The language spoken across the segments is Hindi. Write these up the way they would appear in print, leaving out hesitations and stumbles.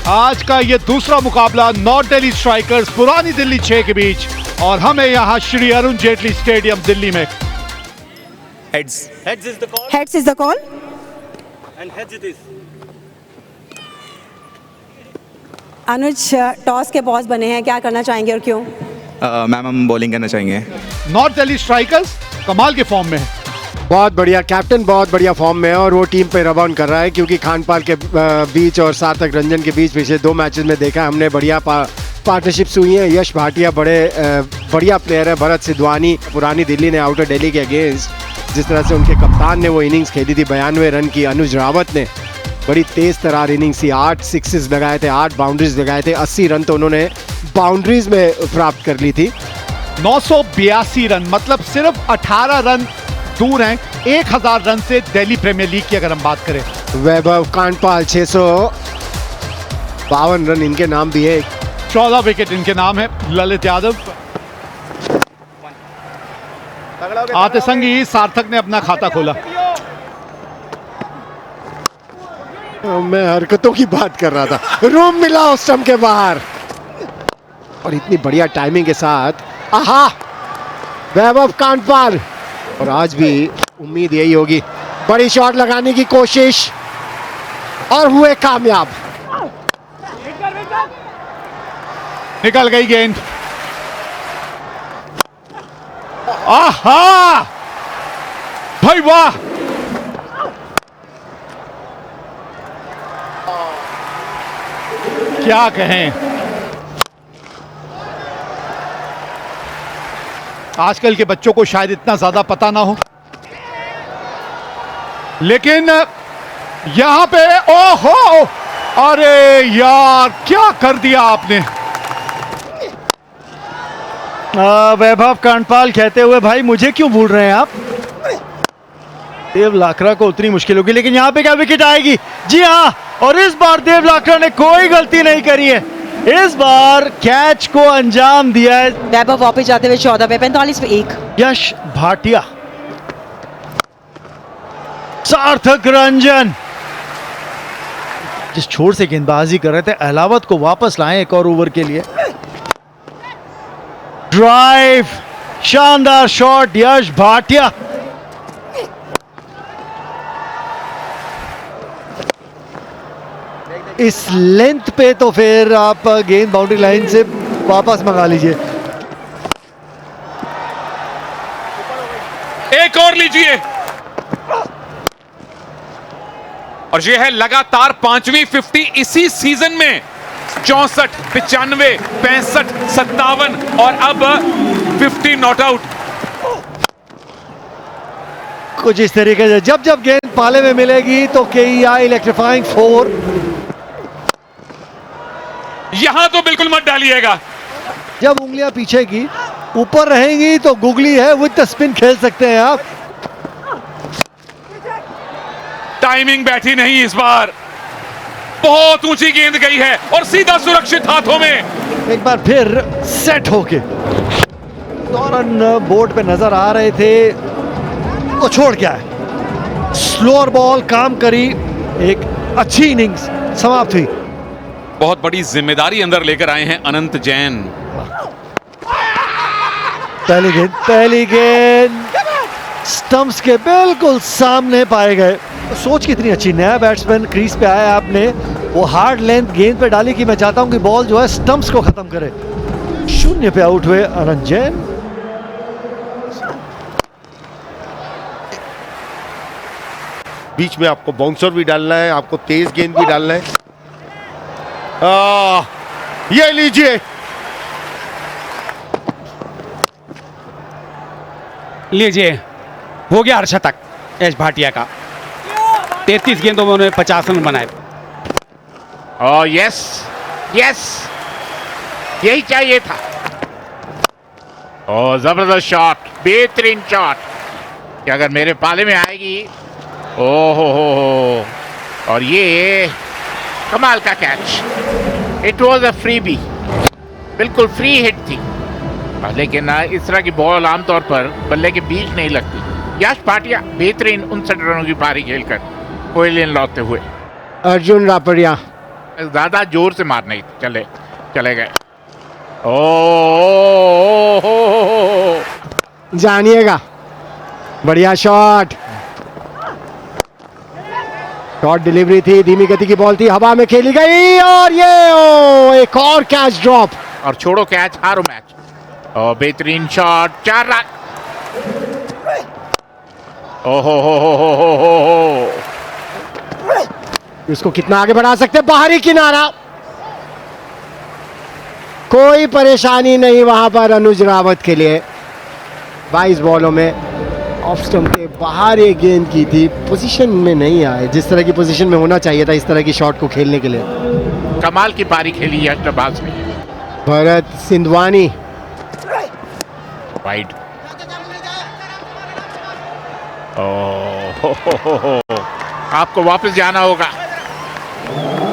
आज का ये दूसरा मुकाबला नॉर्थ दिल्ली स्ट्राइकर्स पुरानी दिल्ली 6 के बीच और हमें यहाँ श्री अरुण जेटली स्टेडियम दिल्ली में। Heads. Heads is the call. Heads is the call. And heads it is. Anuj, toss के बॉस बने हैं, क्या करना चाहेंगे और क्यों? मैम हम बॉलिंग करना चाहेंगे। नॉर्थ दिल्ली स्ट्राइकर्स कमाल के फॉर्म में है। बहुत बढ़िया कैप्टन, बहुत बढ़िया फॉर्म में है और वो टीम पे रब ऑन कर रहा है क्योंकि खानपाल के बीच और सार्थक रंजन के बीच पिछले 2 मैचेस में देखा हमने बढ़िया पार्टनरशिप्स हुई हैं। यश भाटिया बढ़िया प्लेयर है। भरत सिद्धवानी पुरानी दिल्ली ने आउटर दिल्ली के अगेंस्ट जिस तरह से उनके कप्तान ने वो इनिंग्स खेली थी 92 रन की। अनुज रावत ने बड़ी तेज तरार इनिंग्स थी, 8 सिक्सेस लगाए थे, 8 बाउंड्रीज लगाए थे, 80 रन तो उन्होंने बाउंड्रीज में प्राप्त कर ली थी। 982 रन मतलब सिर्फ 18 रन दूर हैं 1000 रन से दिल्ली प्रीमियर लीग की अगर हम बात करें। वैभव कांडपाल 652 रन इनके नाम भी है। 14 विकेट इनके नाम है। ललित यादव आते संग ही सार्थक ने अपना खाता खोला। मैं हरकतों की बात कर रहा था, रूम मिला उस स्टंप के बाहर और इतनी बढ़िया टाइमिंग के साथ आहा वैभव कांडपाल। और आज भी उम्मीद यही होगी, बड़ी शॉट लगाने की कोशिश और हुए कामयाब। निकल गई गेंद। आहा भाई वाह, क्या कहें। आजकल के बच्चों को शायद इतना ज्यादा पता ना हो, लेकिन यहां पे ओहो, अरे यार क्या कर दिया आपने। वैभव कांडपाल कहते हुए भाई मुझे क्यों भूल रहे हैं आप। देव लाकरा को उतनी मुश्किल होगी, लेकिन यहाँ पे क्या विकेट आएगी। जी हाँ, और इस बार देव लाकरा ने कोई गलती नहीं करी है, इस बार कैच को अंजाम दिया है। वैभव वापस जाते हुए 14 पे 45 पे 1। यश भाटिया, सार्थक रंजन जिस छोर से गेंदबाजी कर रहे थे अहलावत को वापस लाएं एक और ओवर के लिए। ड्राइव, शानदार शॉट यश भाटिया। इस लेंथ पे तो फिर आप गेंद बाउंड्री लाइन से वापस मंगा लीजिए। एक और लीजिए। और यह है लगातार 5वीं 50 इसी सीजन में। 64, 95, 65, 57 और अब 50 नॉट आउट। कुछ इस तरीके से जब जब गेंद पाले में मिलेगी तो KEI इलेक्ट्रीफाइंग 4। यहां तो बिल्कुल मत डालिएगा। जब उंगलियां पीछे की ऊपर रहेंगी तो गुगली है, विद द स्पिन खेल सकते हैं आप। टाइमिंग बैठी नहीं इस बार, बहुत ऊंची गेंद गई है और सीधा सुरक्षित हाथों में। एक बार फिर सेट होके दौरान बोर्ड पे नजर आ रहे थे तो छोड़ क्या है, स्लोअर बॉल काम करी, एक अच्छी इनिंग्स समाप्त हुई। बहुत बड़ी जिम्मेदारी अंदर लेकर आए हैं अनंत जैन। पहली गेंद स्टंप्स के बिल्कुल सामने पाए गए। सोच कितनी अच्छी, नया बैट्समैन क्रीज पे आया, आपने वो हार्ड लेंथ गेंद पे डाली कि मैं चाहता हूं कि बॉल जो है स्टंप्स को खत्म करे। 0 पे आउट हुए अनंत जैन। बीच में आपको बाउंसर भी डालना है, आपको तेज गेंद भी डालना है। ये लीजिए, हो गया अर्धशतक यश भाटिया का। 33 गेंदों में उन्होंने 50 रन बनाए। यस यस, यही चाहिए था। जबरदस्त शॉट, बेहतरीन शॉट कि अगर मेरे पाले में आएगी। ओहो हो, और ये कमाल का catch. It was a freebie, बिल्कुल फ्री हिट थी, लेकिन इस तरह की बॉल आमतौर पर बल्ले के बीच नहीं लगती। यश भाटिया बेहतरीन 59 रनों की पारी खेलकर कोयलियन लौटते हुए। अर्जुन रापड़िया ज्यादा जोर से मारने चले गए। ओ जानिएगा, बढ़िया शॉट, शॉट डिलीवरी थी, धीमी गति की बॉल थी, हवा में खेली गई और ये एक और कैच ड्रॉप। और छोड़ो कैच, हारो मैच। और बेहतरीन शॉट, 4 रन। ओहो हो। इसको कितना आगे बढ़ा सकते, बाहरी किनारा, कोई परेशानी नहीं वहां पर अनुज रावत के लिए। 22 बॉलों में ऑफ स्टंप के बाहर एक गेंद की थी, पोजीशन में नहीं आए, जिस तरह की पोजीशन में होना चाहिए था इस तरह की शॉट को खेलने के लिए। कमाल की पारी खेली है अष्टबाज ने। भरत सिंधवानी वाइड। हो। आपको वापस जाना होगा,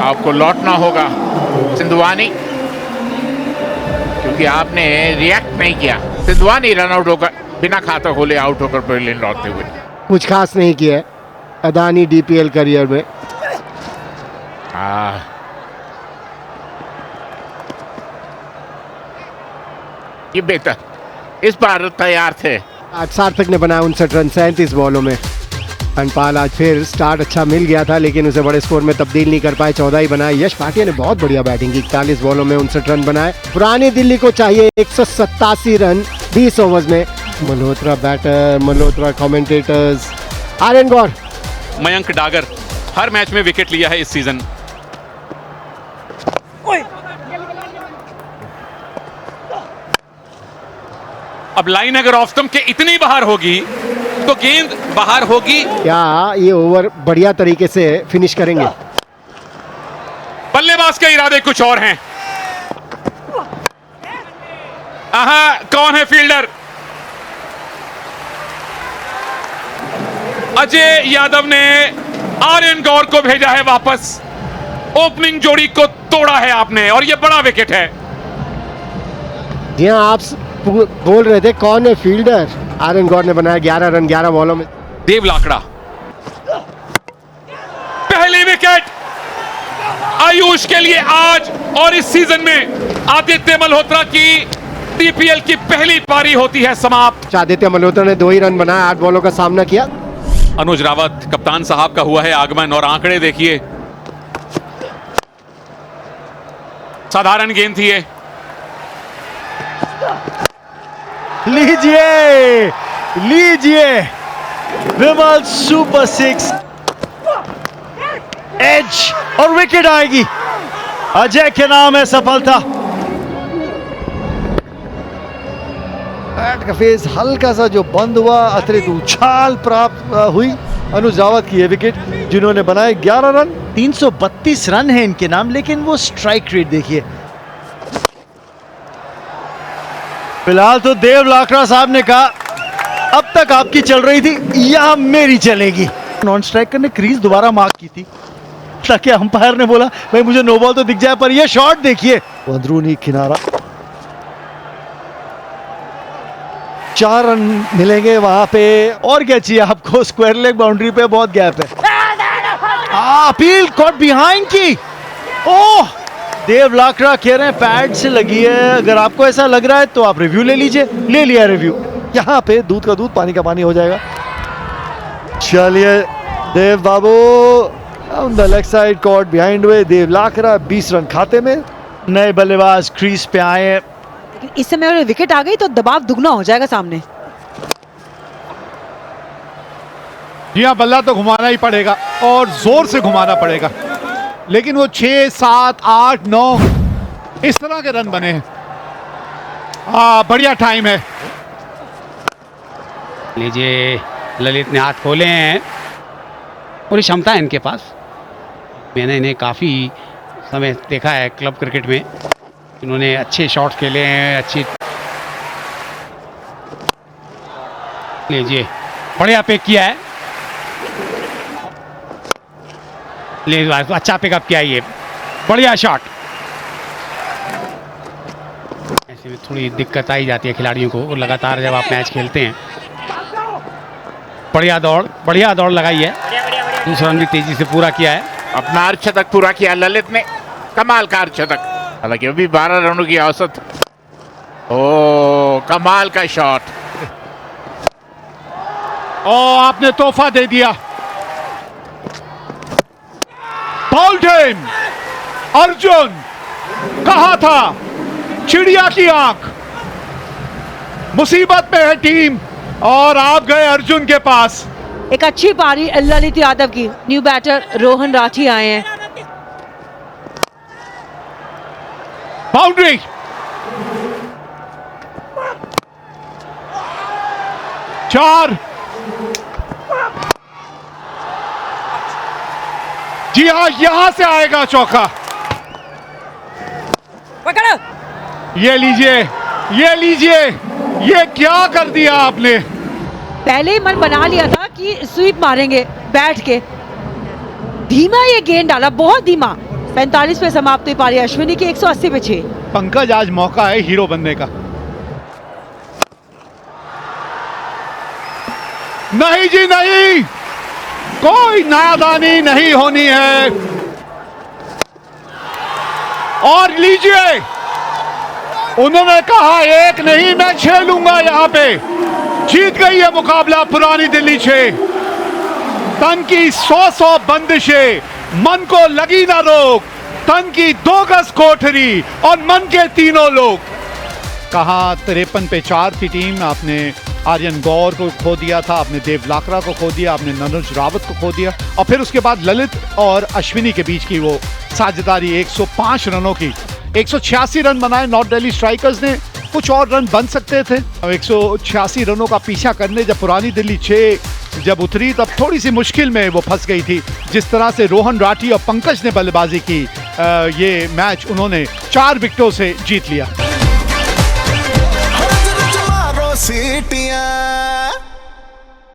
आपको लौटना होगा सिंधवानी, क्योंकि आपने रिएक्ट नहीं किया। सिंधवानी रन आउट होकर बिना खाता खोले आउट होकर पेविलियन लौटते हुए कुछ खास नहीं किया है अदानी डीपीएल करियर में। ये बेहतर, इस बार तैयार थे। आज सार्थक ने बनाया 59 रन 37 बॉलों में। खंडपाल आज फिर स्टार्ट अच्छा मिल गया था लेकिन उसे बड़े स्कोर में तब्दील नहीं कर पाए, 14 ही बनाए। यश भाटिया ने बहुत बढ़िया बैटिंग की, 41 बॉलों में 59 रन बनाए। पुरानी दिल्ली को चाहिए 187 रन 20 ओवर्स में। मल्होत्रा बैटर, मल्होत्रा कमेंटेटर्स, आर्यन गौर। मयंक डागर हर मैच में विकेट लिया है इस सीजन। अब लाइन अगर ऑफ स्टंप के इतनी बाहर होगी तो गेंद बाहर होगी। क्या ये ओवर बढ़िया तरीके से फिनिश करेंगे? बल्लेबाज के इरादे कुछ और हैं। कौन है फील्डर? अजय यादव ने आर्यन गौर को भेजा है वापस। ओपनिंग जोड़ी को तोड़ा है आपने और यह बड़ा विकेट है। जी हाँ, आप बोल रहे थे कौन है फील्डर। आर्यन गौर ने बनाया 11 रन 11 बॉलों में। देव लाकड़ा पहली विकेट आयुष के लिए आज और इस सीजन में। आदित्य मल्होत्रा की डीपीएल की पहली पारी होती है समाप्त। आदित्य मल्होत्रा ने 2 ही रन बनाए, 8 बॉलों का सामना किया। अनुज रावत कप्तान साहब का हुआ है आगमन और आंकड़े देखिए, साधारण गेंद थी ये। लीजिए विमल सुपर 6 एज और विकेट आएगी। अजय के नाम है सफलता। बैट का फेस हल्का सा जो बंद हुआ, अतिरिक्त उछाल प्राप्त हुई। अनुज रावत की ये विकेट, जिन्होंने बनाए 11 रन। 332 रन है इनके नाम, लेकिन वो स्ट्राइक रेट देखिए। फिलहाल तो देव लाकड़ा साहब ने कहा अब तक आपकी चल रही थी, यह मेरी चलेगी। नॉन स्ट्राइकर ने क्रीज दोबारा मार्क की थी ताकि अंपायर ने बोला भाई मुझे नो बॉल तो दिख जाए, पर यह शॉट देखिए, अंदरूनी किनारा। 4 रन मिलेंगे वहां पे, और क्या चाहिए आपको। स्क्वायर लेग बाउंड्री पे बहुत गैप है। अपील कॉट बिहाइंड की। ओह, देव लाकड़ा कह रहे हैं पैड से लगी है। अगर आपको ऐसा लग रहा है तो आप रिव्यू ले लीजिए। ले लिया रिव्यू। यहाँ पे दूध का दूध पानी का पानी हो जाएगा। चलिए Dev Babu on the leg side, caught behind हुए। देव लाकड़ा 20 रन खाते में। नए बल्लेबाज क्रीज पे आए। इस समय अगर विकेट आ गई तो दबाव दुगना हो जाएगा सामने। जी हाँ, बल्ला तो घुमाना ही पड़ेगा और जोर से घुमाना पड़ेगा, लेकिन वो 6, 7, 8, 9 इस तरह के रन बने हैं। बढ़िया टाइम है। लीजिए, ललित ने हाथ खोले हैं, पूरी क्षमता है इनके पास। मैंने इन्हें काफ़ी समय देखा है क्लब क्रिकेट में, इन्होंने अच्छे शॉट्स खेले हैं। अच्छी, लीजिए बढ़िया पिक किया है। ले अच्छा पिकअप किया, ये बढ़िया शॉट। ऐसे में थोड़ी दिक्कत आई जाती है खिलाड़ियों को लगातार जब आप मैच खेलते हैं। बढ़िया दौड़ लगाई है। दूसरा रन भी तेजी से पूरा किया है। अपना अर्धशतक पूरा किया ललित ने। कमाल का अर्धशतक, हालांकि अभी 12 रनों की औसत। ओ कमाल का शॉट, और आपने तोहफा दे दिया। Bowl time. अर्जुन कहा था, चिड़िया की आंख, मुसीबत में है टीम और आप गए अर्जुन के पास। एक अच्छी पारी ललित यादव की। न्यू बैटर रोहन राठी आए हैं। बाउंड्री। चार। जी हाँ, यहां से आएगा चौका। ये लीजिए, ये लीजिए, ये क्या कर दिया आपने। पहले ही मन बना लिया था कि स्वीप मारेंगे बैठ के। धीमा ये गेंद डाला, बहुत धीमा। 45 पे समाप्त हुई पारी। अश्विनी की 180 पे 6। पंकज, आज मौका है हीरो बनने का। नहीं जी नहीं, कोई नादानी नहीं होनी है। और लीजिए, उन्होंने कहा एक नहीं मैं 6 लूंगा। यहां पे जीत गई है मुकाबला पुरानी दिल्ली 6। तन की 100 बंदिशें, मन को लगी ना रोक, तन की 2 गज कोठरी और मन के तीनों लोग। कहा 53 पे 4 थी टीम। आपने आर्यन गौर को खो दिया था, आपने देव लाकरा को खो दिया, आपने ननुज रावत को खो दिया, और फिर उसके बाद ललित और अश्विनी के बीच की वो साझेदारी 105 रनों की। 186 रन बनाए नॉर्थ दिल्ली स्ट्राइकर्स ने। कुछ और रन बन सकते थे। 186 रनों का पीछा करने जब पुरानी दिल्ली 6 जब उतरी, तब थोड़ी सी मुश्किल में वो फंस गई थी। जिस तरह से रोहन राठी और पंकज ने बल्लेबाजी की, ये मैच उन्होंने 4 विकेटों से जीत लिया।